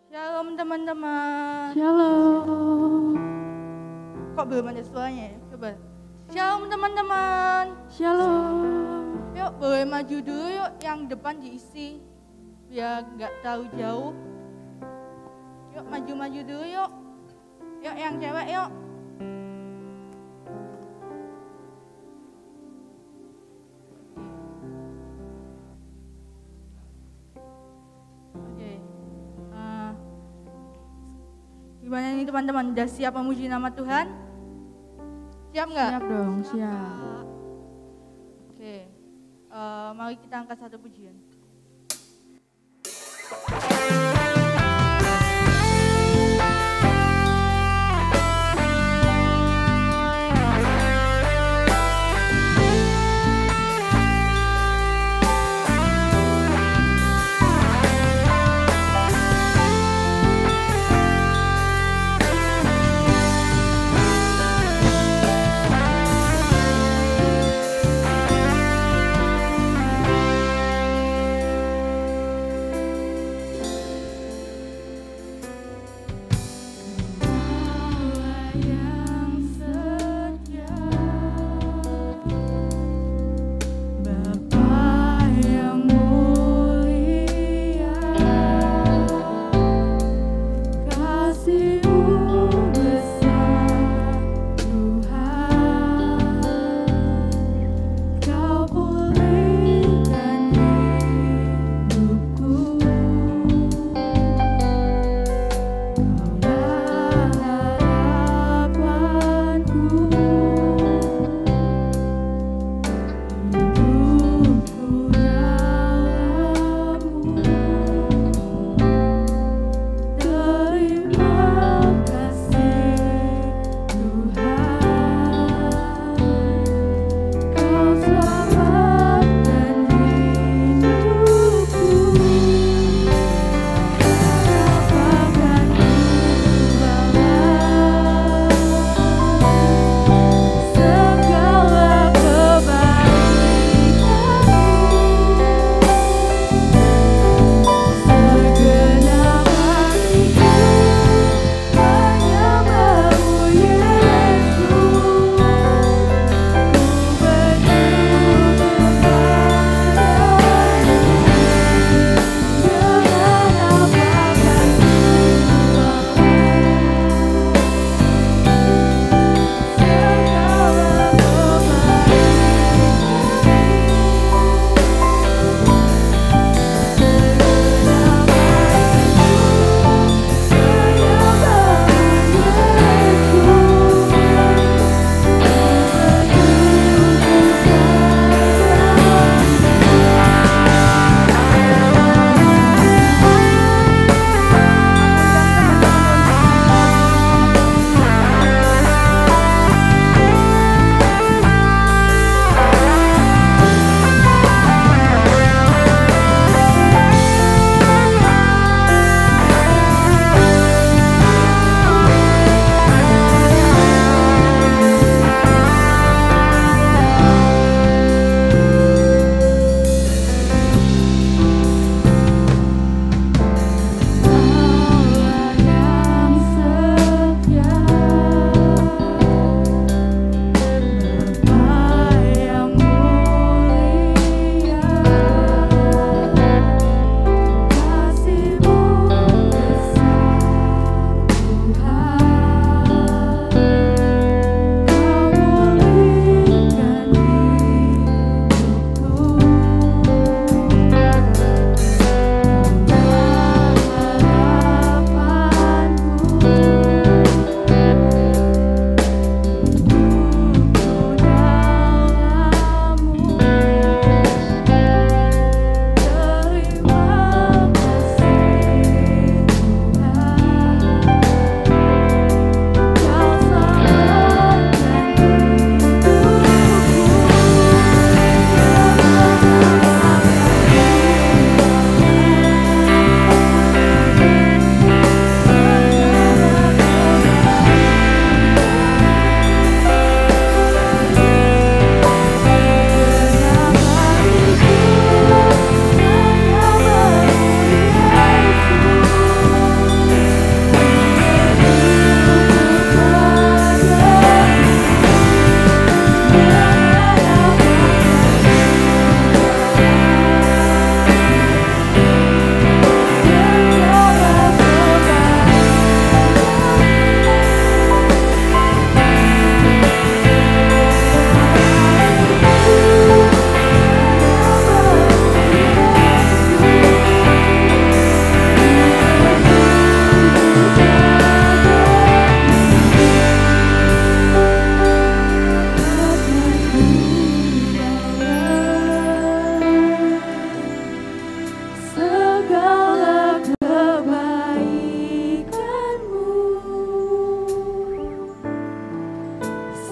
Shalom teman-teman. Shalom. Kok belum ada suaranya ya? Coba. Shalom teman-teman. Shalom. Yuk boleh maju dulu yuk, yang depan diisi. Biar nggak tahu jauh. Yuk maju-maju dulu yuk. Yuk yang cewek yuk. Oke. Gimana nih teman-teman? Udah siap memuji nama Tuhan? Siap nggak? Siap dong, siap. Oke. Mari kita angkat satu pujian.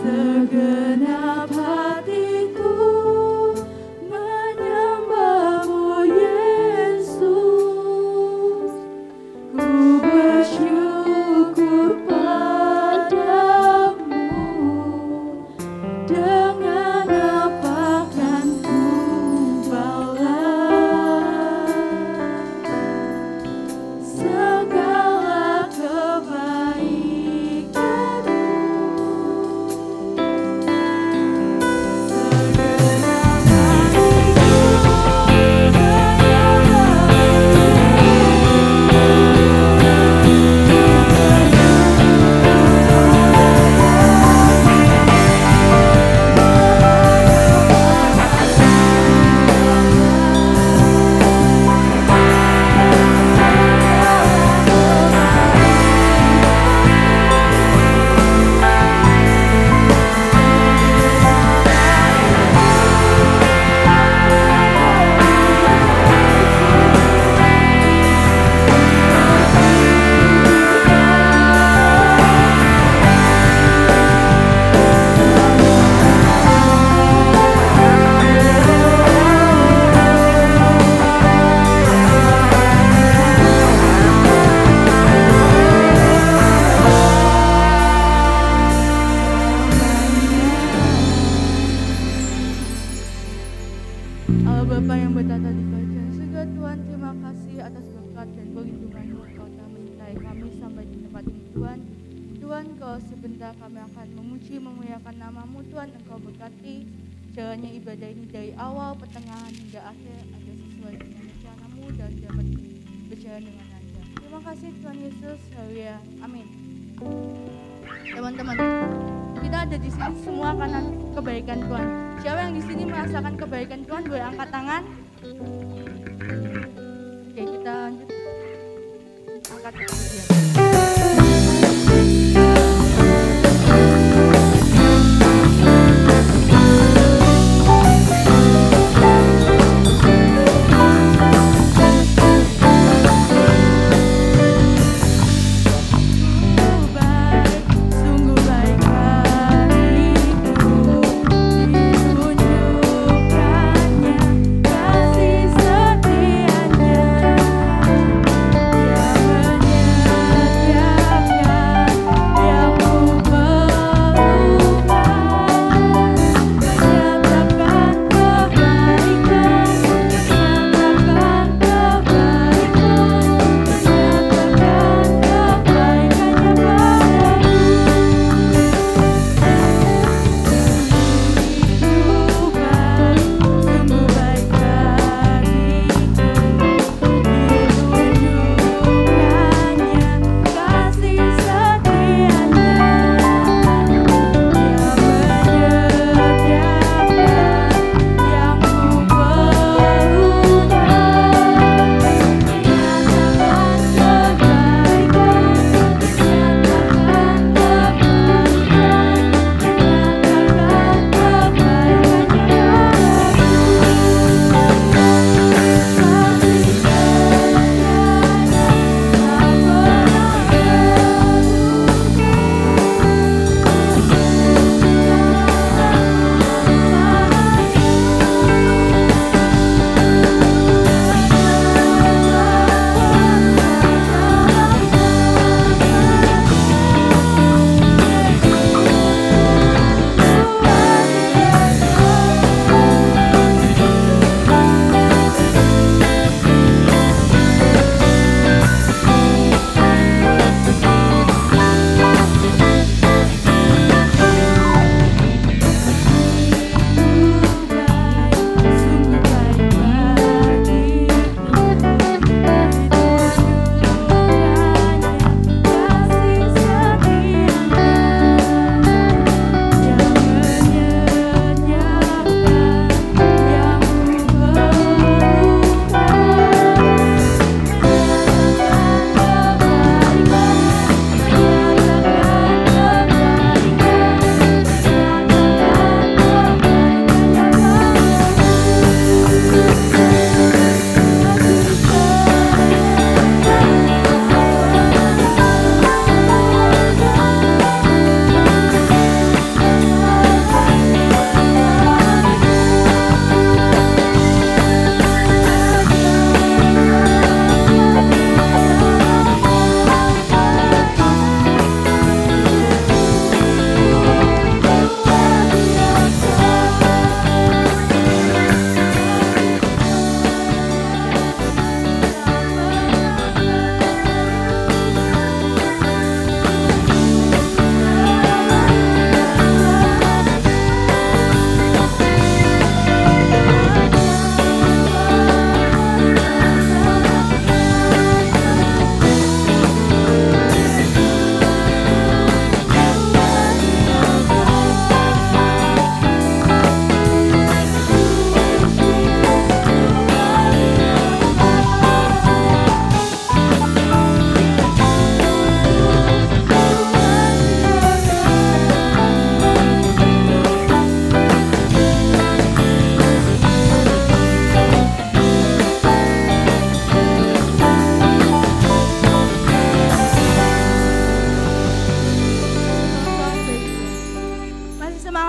Segenap hatiku menyembah-Mu Yesus. Ku bersyukur padamu. Dengan apa kan ku balas segala kebaikan-Mu. Allah Bapa yang bertata di kerajaan surga, Tuhan, terima kasih atas berkat dan perlindungan-Mu. Kau telah menyertai kami sampai di tempat ini, Tuhan. Tuhan, kalau sebentar kami akan memuji memuliakan nama-Mu, Tuhan. Engkau berkati jalannya ibadah ini dari awal, pertengahan hingga akhir, agar sesuai dengan rencana-Mu dan dapat berjalan dengan lancar. Terima kasih Tuhan Yesus. Haleluya. Amin. Teman-teman, kita ada di sini semua karena kebaikan Tuhan. Siapa yang di sini merasakan kebaikan Tuhan, boleh angkat tangan. Oke, kita lanjut. Angkat tangan dia. Sungguh baik hatiku ditunjukkannya kasih setianya. Dia menyertai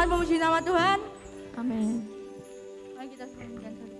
memuji nama Tuhan. Amin. Mari kita saksikan satu.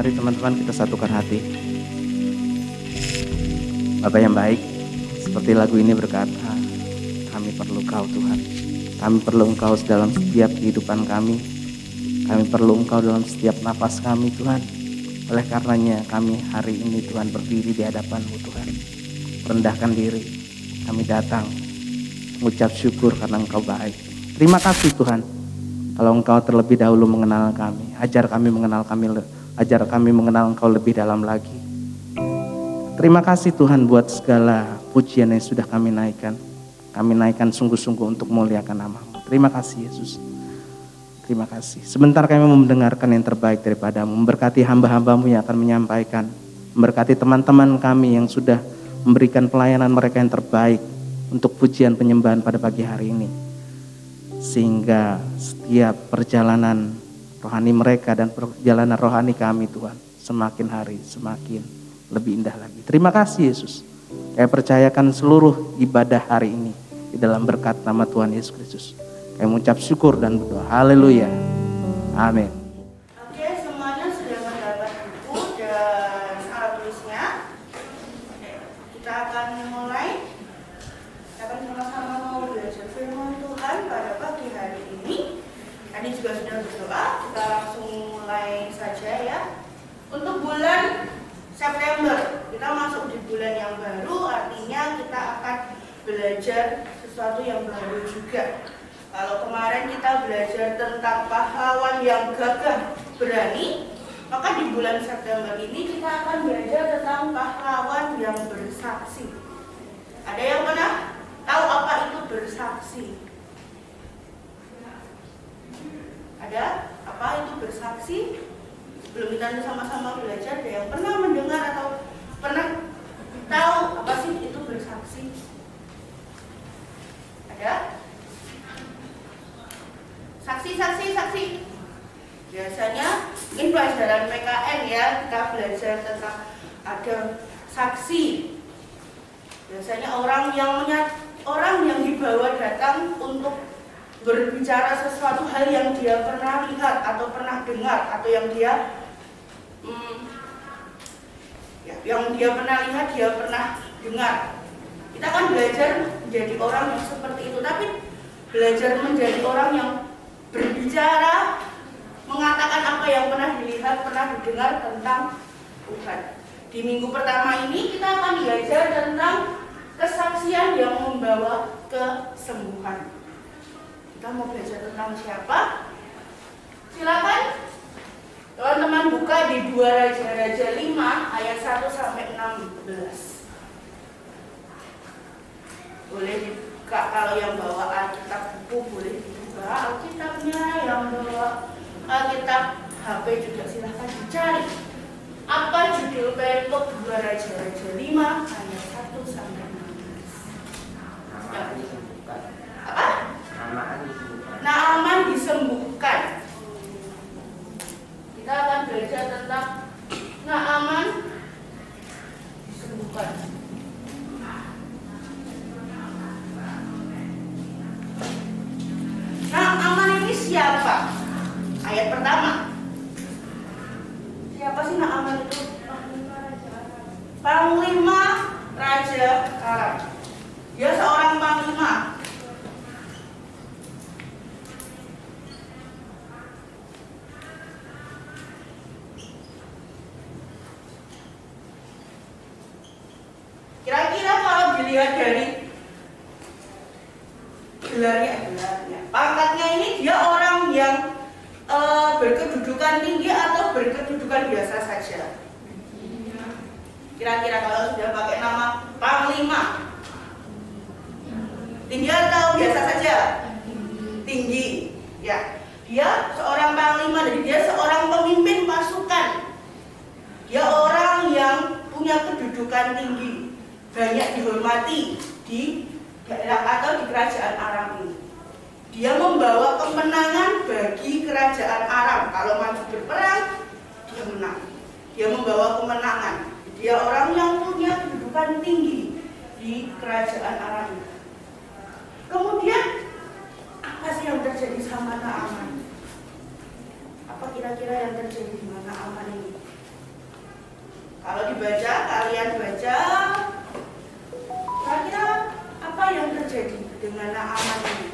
Mari teman-teman kita satukan hati. Bapa yang baik, seperti lagu ini berkata, kami perlu Kau Tuhan. Kami perlu Engkau dalam setiap kehidupan kami. Kami perlu Engkau dalam setiap nafas kami Tuhan. Oleh karenanya kami hari ini Tuhan berdiri di hadapan-Mu Tuhan. Rendahkan diri, kami datang mengucap syukur karena Engkau baik. Terima kasih Tuhan. Kalau Engkau terlebih dahulu mengenal kami, ajar kami mengenal Engkau lebih dalam lagi. Terima kasih Tuhan buat segala pujian yang sudah kami naikkan. Kami naikkan sungguh-sungguh untuk memuliakan nama-Mu. Terima kasih Yesus. Terima kasih. Sebentar kami mau mendengarkan yang terbaik daripada-Mu. Memberkati hamba-hamba-Mu yang akan menyampaikan. Memberkati teman-teman kami yang sudah memberikan pelayanan mereka yang terbaik untuk pujian penyembahan pada pagi hari ini. Sehingga setiap perjalanan rohani mereka dan perjalanan rohani kami Tuhan semakin hari semakin lebih indah lagi. Terima kasih Yesus. Kami percayakan seluruh ibadah hari ini di dalam berkat nama Tuhan Yesus Kristus. Kami mengucap syukur dan berdoa. Haleluya. Amin. Oke, semuanya sudah mendapat buku dan alat tulisnya. Kita akan mulai. Kita akan sama-sama mau belajar firman Tuhan pada pagi hari ini. Tadi juga sudah berdoa. Kita langsung mulai saja ya. Untuk bulan September, kita masuk di bulan yang baru, artinya kita akan belajar sesuatu yang baru juga. Kalau kemarin kita belajar tentang pahlawan yang gagah berani, maka di bulan September ini kita akan belajar tentang pahlawan yang bersaksi. Ada yang pernah tahu apa itu bersaksi? Ada? Apa itu bersaksi? Sebelum kita sama-sama belajar, ada yang pernah mendengar atau pernah tahu apa sih itu bersaksi? Ada? Saksi. Biasanya mungkin pelajaran PKN ya, kita belajar tentang ada saksi. Biasanya orang yang dibawa datang untuk berbicara sesuatu hal yang dia pernah lihat atau pernah dengar atau yang dia pernah lihat, dia pernah dengar. Kita akan belajar menjadi orang yang seperti itu, tapi belajar menjadi orang yang berbicara, mengatakan apa yang pernah dilihat, pernah didengar tentang Tuhan. Di minggu pertama ini kita akan belajar tentang kesaksian yang membawa kesembuhan. Kita mau belajar tentang siapa? Silakan teman-teman buka di 2 Raja-Raja 5 ayat 1 sampai 16. Boleh dibuka, kalau yang bawa Alkitab buku boleh dibuka Alkitabnya, yang bawa Alkitab HP juga silahkan dicari. Apa judul perikop 2 Raja-Raja 5 ayat 1 sampai 16? Apa? Naaman disembuhkan. Kita akan belajar tentang Naaman disembuhkan. Naaman ini siapa? Ayat pertama. Siapa sih Naaman itu? Panglima Raja Aram. Dia seorang panglima. Kira-kira kalau dilihat dari gelarnya, pangkatnya ini, dia orang yang berkedudukan tinggi atau berkedudukan biasa saja? Kira-kira kalau sudah pakai nama panglima, tinggi atau biasa saja? Tinggi. Ya, dia seorang panglima, jadi dia seorang pemimpin pasukan. Dia orang yang punya kedudukan tinggi, banyak dihormati di daerah atau di kerajaan Aram ini. Dia membawa kemenangan bagi kerajaan Aram. Kalau maju berperang, dia menang. Dia membawa kemenangan. Dia orang yang punya kedudukan tinggi di kerajaan Aram ini. Kemudian, apa sih yang terjadi sama Naaman? Apa kira-kira yang terjadi dengan Naaman ini? Kalau dibaca, kalian baca, kira-kira apa yang terjadi dengan Naaman ini?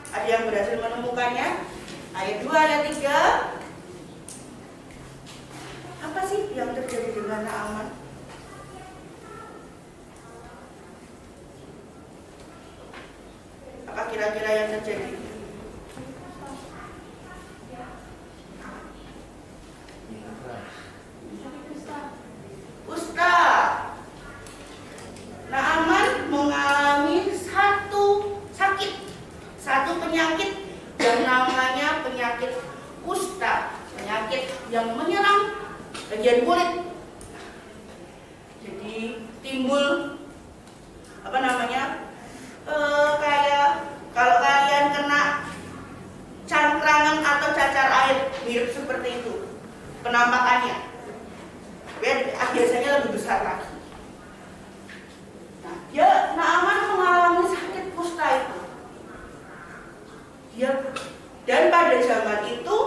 Ada yang berhasil menemukannya? Ayat 2, ayat 3. Apa sih yang terjadi dengan Naaman? Apa kira-kira yang terjadi? Kusta. Naaman mengalami satu penyakit yang namanya penyakit kusta, penyakit yang menyerang bagian kulit. Jadi timbul kayak kalau kalian kena cangkrangan atau cacar air, mirip seperti itu penampakannya. Biasanya lebih besar lagi. Nah, Naaman mengalami sakit kusta itu. Dan pada zaman itu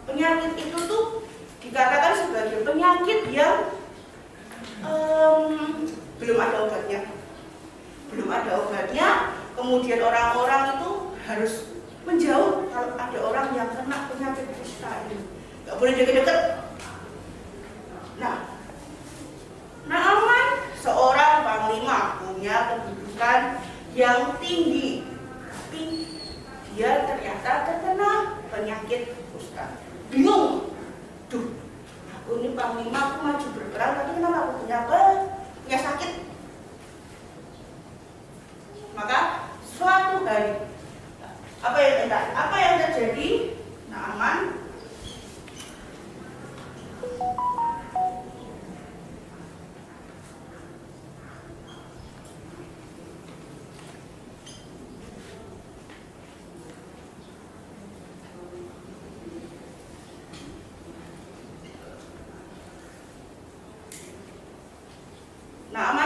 penyakit itu tuh dikatakan sebagai penyakit yang belum ada obatnya. Kemudian orang-orang itu harus menjauh kalau ada orang yang kena penyakit kusta ini, nggak boleh deket-deket. Nah, Naaman seorang panglima, punya kedudukan yang tinggi, tapi dia ternyata terkena penyakit kusta. Bingung, aku ini panglima, aku maju berperang, tapi kenapa aku punya sakit? Maka suatu hari, apa yang terjadi? Naaman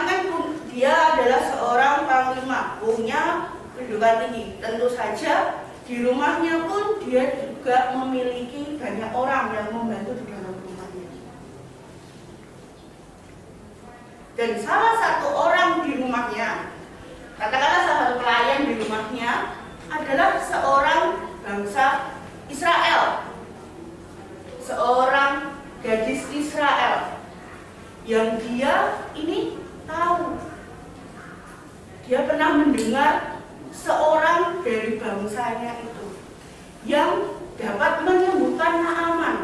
kan dia adalah seorang panglima, punya kedudukan tinggi. Tentu saja di rumahnya pun dia juga memiliki banyak orang yang membantu di dalam rumahnya. Dan salah satu orang di rumahnya, katakanlah salah satu pelayan di rumahnya, adalah seorang bangsa Israel, seorang gadis Israel yang dia ini tahu, dia pernah mendengar seorang dari bangsanya itu yang dapat menyembuhkan Naaman.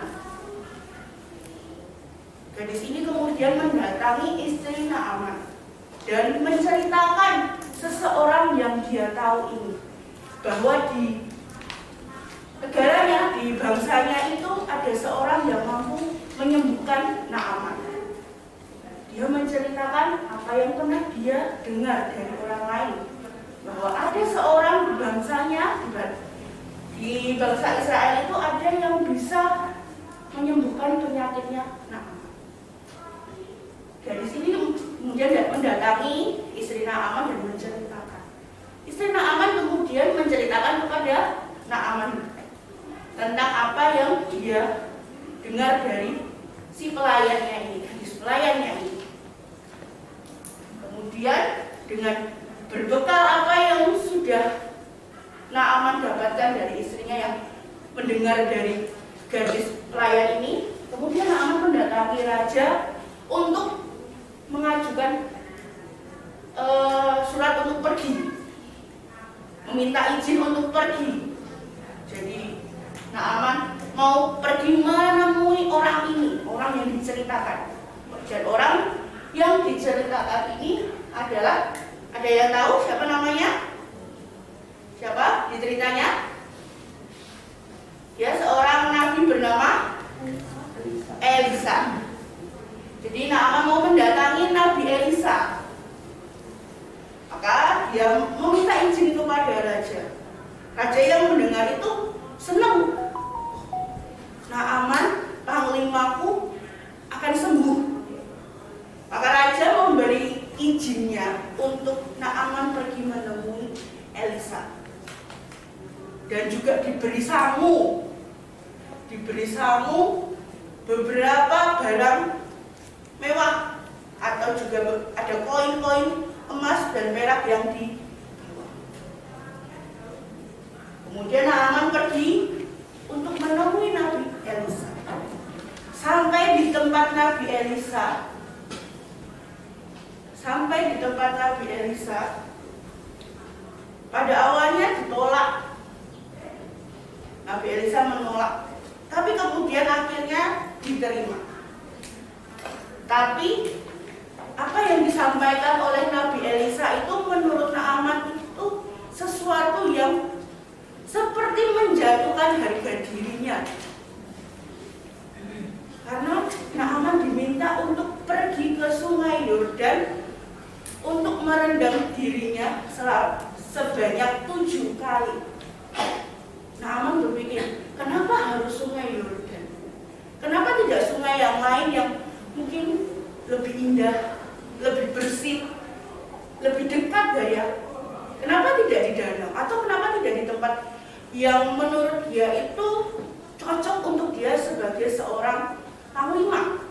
Gadis ini kemudian mendatangi istri Naaman dan menceritakan seseorang yang dia tahu ini, bahwa di negaranya, di bangsanya itu ada seorang yang mampu menyembuhkan Naaman. Dia menceritakan apa yang pernah dia dengar dari orang lain, bahwa ada seorang di bangsanya, di bangsa Israel itu ada yang bisa menyembuhkan penyakitnya Naaman. Gadis ini kemudian mendatangi istri Naaman dan menceritakan. Istri Naaman kemudian menceritakan kepada Naaman tentang apa yang dia dengar dari si pelayannya ini, gadis pelayannya ini. Kemudian dengan berbekal apa yang sudah Naaman dapatkan dari istrinya yang mendengar dari gadis pelayan ini, kemudian Naaman mendatangi raja untuk mengajukan surat untuk pergi, meminta izin untuk pergi. Jadi Naaman mau pergi menemui orang ini, orang yang diceritakan. Dan orang yang diceritakan ini adalah, ada yang tahu siapa namanya? Siapa di ceritanya? Ya, seorang nabi bernama Elisa. Jadi Naaman mau mendatangi Nabi Elisa. Maka dia meminta izin kepada raja. Raja yang mendengar itu senang. Naaman, panglimaku, akan sembuh. Maka raja memberi izinnya untuk Naaman pergi menemui Elisa. Dan juga diberi samu beberapa barang mewah atau juga ada koin-koin emas dan perak yang dibawa. Kemudian Naaman pergi untuk menemui Nabi Elisa. Sampai di tempat Nabi Elisa, pada awalnya ditolak. Nabi Elisa menolak, tapi kemudian akhirnya diterima. Tapi apa yang disampaikan oleh Nabi Elisa itu menurut Naaman itu sesuatu yang seperti menjatuhkan harga dirinya. Karena Naaman diminta untuk pergi ke sungai Yordan untuk merendam dirinya sebanyak 7 kali. Naaman berpikir, kenapa harus sungai Yordan? Kenapa tidak sungai yang lain yang mungkin lebih indah, lebih bersih, lebih dekat daya? Kenapa tidak di danau? Atau kenapa tidak di tempat yang menurut dia itu cocok untuk dia sebagai seorang panglima?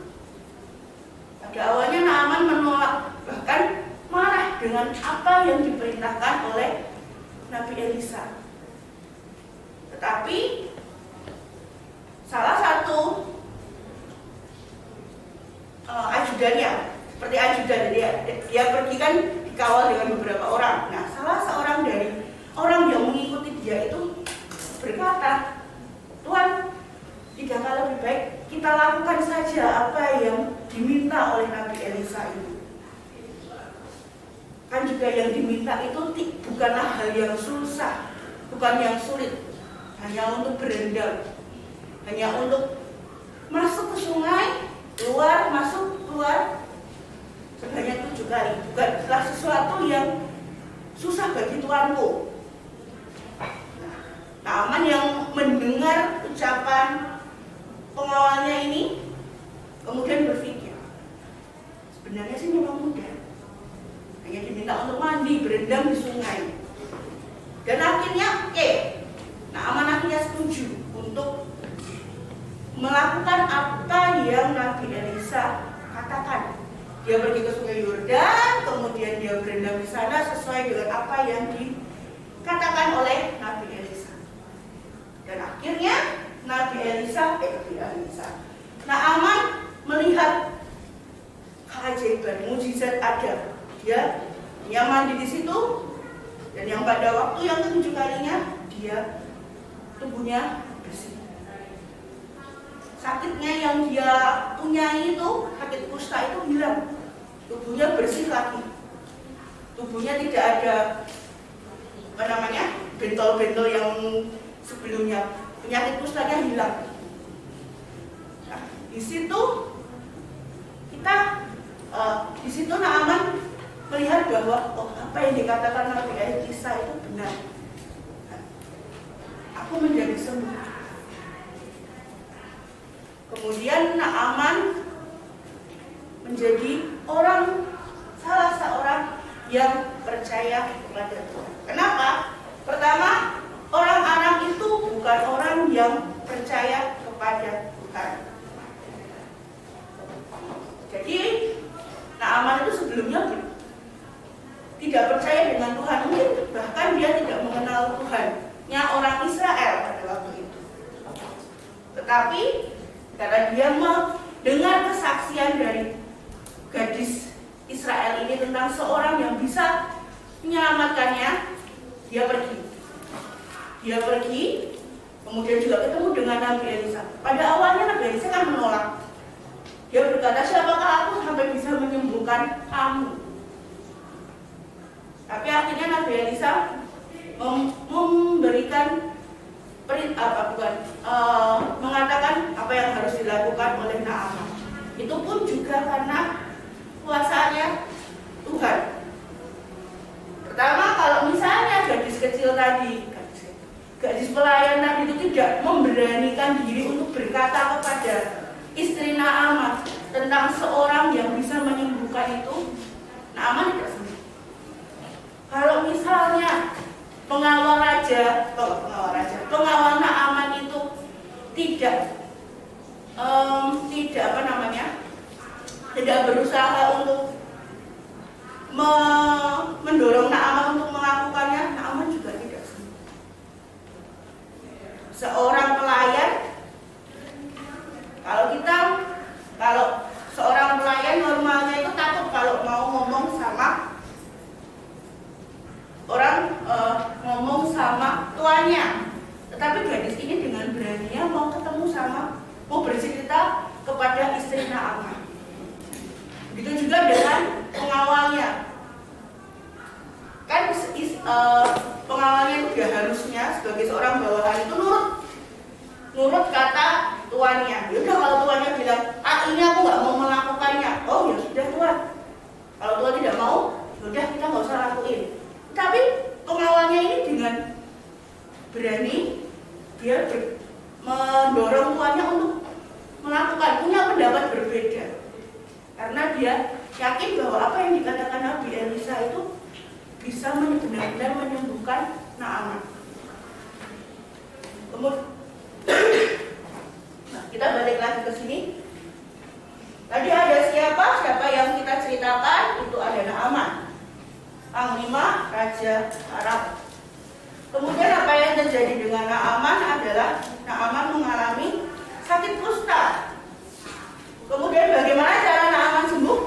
Pada awalnya Naaman menolak, bahkan marah dengan apa yang diperintahkan oleh Nabi Elisa. Tetapi salah satu ajudannya, seperti ajudan dia pergi kan dikawal dengan beberapa orang. Nah, salah seorang dari orang yang mengikuti dia itu berkata, "Tuan, tidaklah lebih baik kita lakukan saja apa yang diminta oleh Nabi Elisa itu." Kan juga yang diminta itu bukanlah hal yang susah, bukan yang sulit, hanya untuk berendam, hanya untuk masuk ke sungai, keluar, masuk, keluar sebanyak 7 kali. Bukanlah sesuatu yang susah bagi tuanku. Naaman yang mendengar ucapan pengawalnya ini kemudian berpikir, sebenarnya sih memang mudah, hanya diminta untuk mandi, berendam di sungai. Dan akhirnya Naaman akhirnya setuju untuk melakukan apa yang Nabi Elisa katakan. Dia pergi ke sungai Yordan, kemudian dia berendam di sana sesuai dengan apa yang dikatakan oleh Nabi Elisa. Dan akhirnya Naaman melihat keajaiban, mujizat ada. Dia mandi di situ, dan yang pada waktu yang ke-7 kalinya dia tubuhnya bersih. Sakitnya yang dia punyai itu, sakit kusta itu hilang. Tubuhnya bersih lagi. Tubuhnya tidak ada bentol-bentol yang sebelumnya. Penyakit kustanya hilang. Nah, di situ Naaman melihat bahwa apa yang dikatakan Nabi Elisa itu benar. Aku menjadi sembuh. Kemudian Naaman menjadi salah seorang yang percaya kepada Tuhan. Kenapa? Pertama, orang Aram itu bukan orang yang percaya kepada Tuhan. Jadi Naaman itu sebelumnya tidak percaya dengan Tuhan, mungkin bahkan dia tidak mengenal Tuhannya orang Israel pada waktu itu. Tetapi karena dia mendengar kesaksian dari gadis Israel ini tentang seorang yang bisa menyelamatkannya, dia pergi, kemudian juga ketemu dengan Nabi Elisa. Pada awalnya Nabi Elisa kan menolak. Dia berkata, siapakah aku sampai bisa menyembuhkan kamu? Tapi akhirnya Nabi Elisa memberikan mengatakan apa yang harus dilakukan oleh Naaman. Itu pun juga karena kuasanya Tuhan. Pertama, kalau misalnya gadis kecil tadi, gadis pelayan tadi itu tidak memberanikan diri untuk berkata kepada istri Naaman tentang seorang yang bisa menyembuhkan itu, Naaman tidak sembuh. Kalau misalnya pengawal Naaman itu tidak tidak berusaha untuk mendorong Naaman untuk melakukannya, Naaman juga tidak sembuh. Seorang pelayan, kalau seorang pelayan normalnya itu takut kalau mau ngomong sama ngomong sama tuannya. Tetapi gadis ini dengan beraninya mau bercerita kepada istri Naaman. Begitu juga dengan pengawalnya. Kan pengawalnya itu dia harusnya sebagai seorang bawahan itu nurut kata tuannya. Yaudah, kalau tuannya bilang, ini aku nggak mau melakukannya. Oh ya sudah Tuan. Kalau Tuan tidak mau, yaudah kita nggak usah lakuin. Tapi pengawalnya ini dengan berani dia mendorong tuannya untuk melakukan, punya pendapat berbeda. Karena dia yakin bahwa apa yang dikatakan Nabi Elisa itu bisa benar-benar menyembuhkan Naaman. Kemudian, nah, kita balik lagi ke sini. Tadi ada siapa yang kita ceritakan? Itu ada Naaman, panglima Raja Arab. Kemudian apa yang terjadi dengan Naaman adalah Naaman mengalami sakit kusta. Kemudian bagaimana cara Naaman sembuh?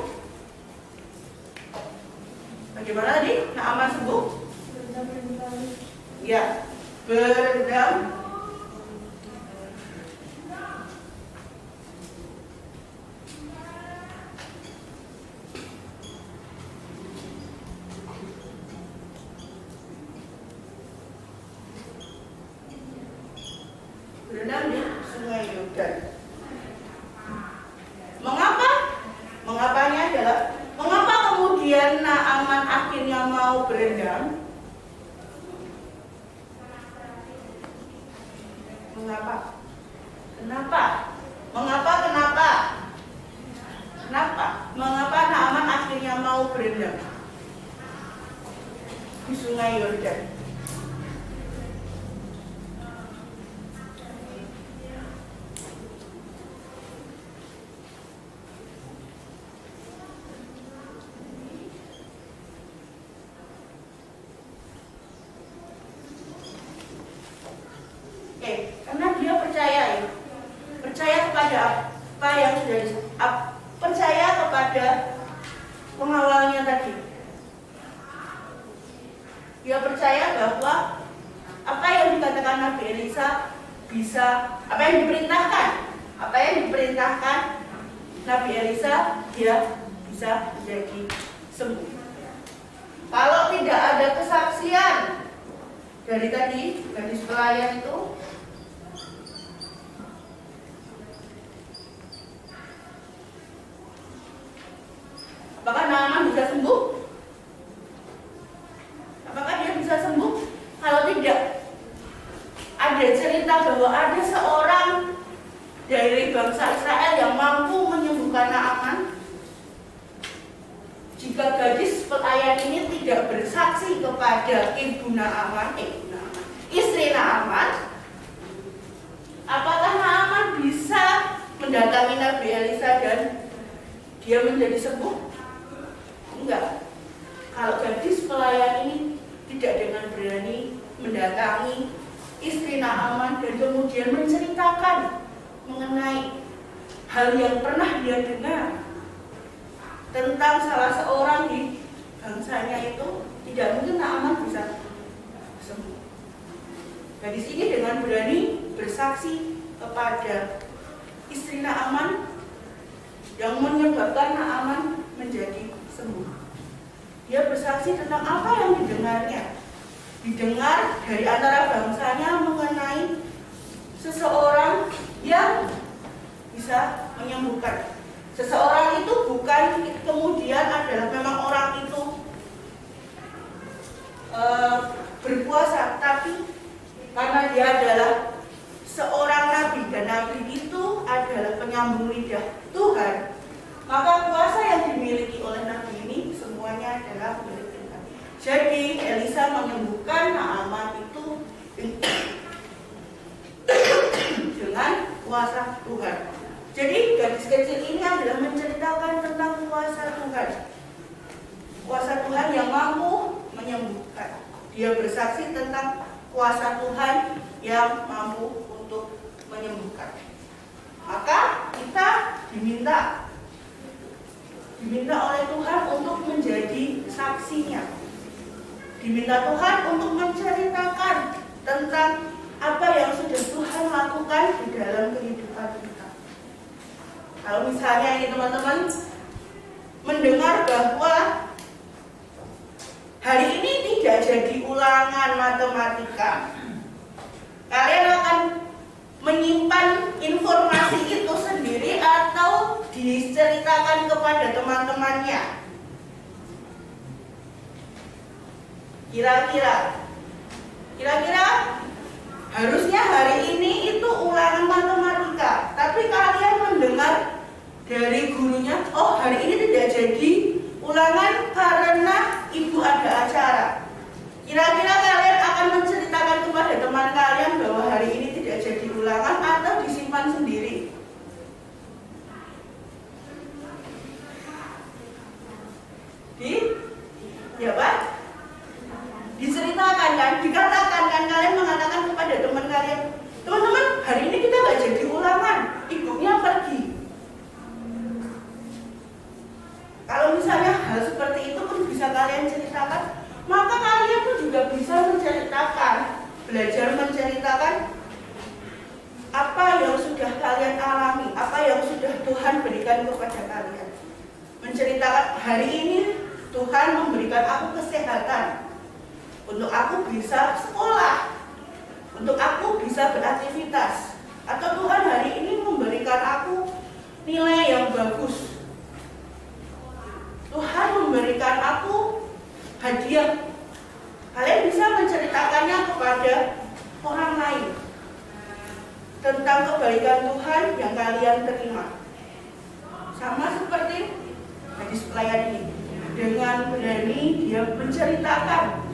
Bagaimana tadi Naaman sembuh? Ya, berendam. Berendam di Sungai Yordan. Mengapanya adalah mengapa kemudian Naaman akhirnya mau berendam? Mengapa Naaman akhirnya mau berendam di Sungai Yordan? Karena dia percaya kepada apa yang sudah percaya kepada pengawalnya tadi. Dia percaya bahwa apa yang dikatakan Nabi Elisa bisa, apa yang diperintahkan Nabi Elisa, dia bisa menjadi sembuh. Kalau tidak ada kesaksian dari tadi gadis pelayan itu, apakah Naaman bisa sembuh? Apakah dia bisa sembuh? Kalau tidak ada cerita bahwa ada seorang dari bangsa Israel yang mampu menyembuhkan Naaman, jika gadis pelayan ini tidak bersaksi kepada istri Naaman, apakah Naaman bisa mendatangi Nabi Elisa dan dia menjadi sembuh? Enggak. Kalau gadis pelayan ini tidak dengan berani mendatangi istri Naaman dan kemudian menceritakan mengenai hal yang pernah dia dengar tentang salah seorang di bangsanya itu, tidak mungkin Naaman bisa sembuh. Gadis ini dengan berani bersaksi kepada istri Naaman yang menyebabkan Naaman menjadi sembuh. Dia bersaksi tentang apa yang didengar dari antara bangsanya mengenai seseorang yang bisa menyembuhkan. Seseorang itu bukan kemudian adalah memang orang itu berpuasa, tapi karena dia adalah seorang nabi dan nabi itu adalah penyambung lidah Tuhan, maka kuasa yang dimiliki oleh nabi ini semuanya adalah milik Tuhan. Jadi Elisa menyembuhkan Naaman itu dengan kuasa Tuhan. Jadi gadis kecil ini adalah menceritakan tentang kuasa Tuhan. Kuasa Tuhan yang mampu menyembuhkan. Dia bersaksi tentang kuasa Tuhan yang mampu untuk menyembuhkan. Maka kita diminta oleh Tuhan untuk menjadi saksinya. Diminta Tuhan untuk menceritakan tentang apa yang sudah Tuhan lakukan di dalam kehidupan kita. Kalau misalnya ini teman-teman mendengar bahwa hari ini tidak jadi ulangan matematika, kalian akan menyimpan informasi itu sendiri atau diceritakan kepada teman-temannya? Kira-kira harusnya hari ini itu ulangan matematika, tapi kalian mendengar dari gurunya, oh hari ini tidak jadi ulangan karena ibu ada acara. Kira-kira kalian akan menceritakan kepada teman kalian bahwa hari ini tidak jadi ulangan atau disimpan sendiri? Ya Pak? Diceritakan kan, dikatakan kan, kalian mengatakan kepada teman kalian, teman-teman hari ini kita nggak jadi ulangan, ibunya pergi. Kalau misalnya hal seperti itu pun bisa kalian ceritakan, maka kalian pun juga bisa menceritakan, belajar menceritakan apa yang sudah kalian alami, apa yang sudah Tuhan berikan kepada kalian. Menceritakan hari ini Tuhan memberikan aku kesehatan, untuk aku bisa sekolah, untuk aku bisa beraktivitas, atau Tuhan hari ini memberikan aku nilai yang bagus, Tuhan memberikan aku hadiah. Kalian bisa menceritakannya kepada orang lain tentang kebaikan Tuhan yang kalian terima. Sama seperti gadis pelayan ini, dengan berani dia menceritakan.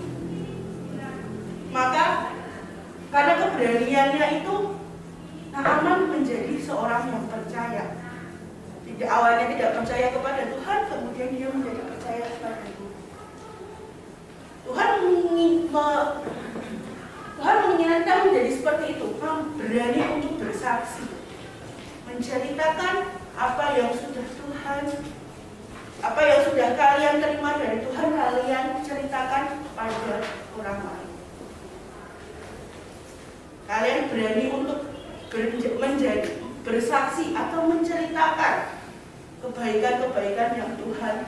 Maka karena keberaniannya itu, Naaman menjadi seorang yang percaya. Awalnya tidak percaya kepada Tuhan, kemudian dia menjadi percaya kepada Tuhan. Tuhan menginginkan menjadi seperti itu, berani untuk bersaksi, menceritakan apa yang sudah Tuhan, apa yang sudah kalian terima dari Tuhan, kalian ceritakan kepada orang lain. Kalian berani untuk menjadi bersaksi atau menceritakan kebaikan-kebaikan yang Tuhan,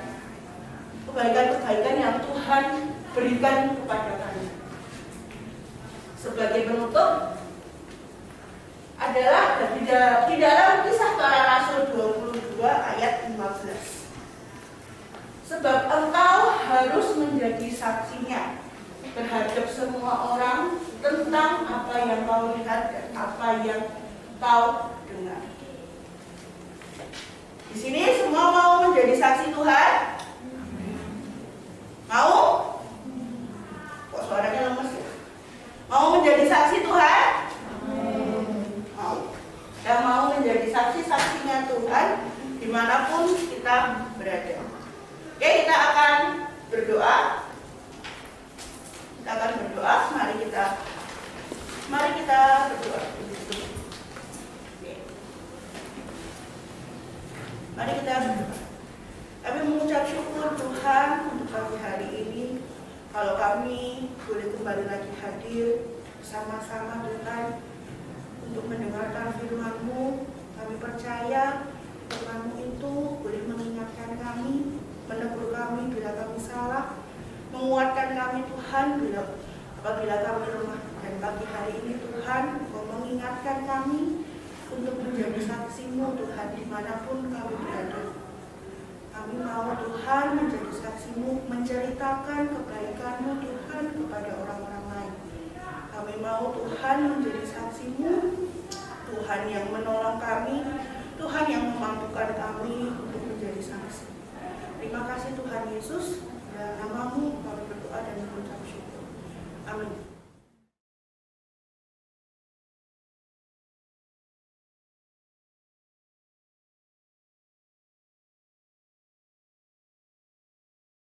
kebaikan-kebaikan yang Tuhan berikan kepada kalian. Sebagai penutup adalah di dalam Kisah Para Rasul 22 ayat 15. Sebab engkau harus menjadi saksinya terhadap semua orang tentang apa yang kau lihat dan apa yang kau dengar. Di sini semua mau menjadi saksi Tuhan? Mau? Kok suaranya lemes ya? Mau menjadi saksi Tuhan? Mau. Dan mau menjadi saksi-saksinya Tuhan dimanapun kita berada. Oke, kita akan berdoa. Kita akan berdoa. Mari kita berdoa. Mari kita berdoa. Kami mengucap syukur Tuhan untuk pagi hari ini. Kalau kami boleh kembali lagi hadir bersama-sama Tuhan untuk mendengarkan firman-Mu, kami percaya firman-Mu itu boleh mengingatkan kami, menegur kami bila kami salah, menguatkan kami Tuhan apabila kami lemah. Dan pagi hari ini Tuhan, Kau mengingatkan kami untuk menjadi saksi-Mu Tuhan dimanapun kami berada. Kami mau Tuhan menjadi saksi-Mu, menceritakan kebaikan-Mu Tuhan kepada orang-orang lain. Kami mau Tuhan menjadi saksi-Mu, Tuhan yang menolong kami, Tuhan yang memampukan kami untuk menjadi saksi. Terima kasih Tuhan Yesus, dalam nama-Mu kami berdoa dan mengucap syukur. Amin.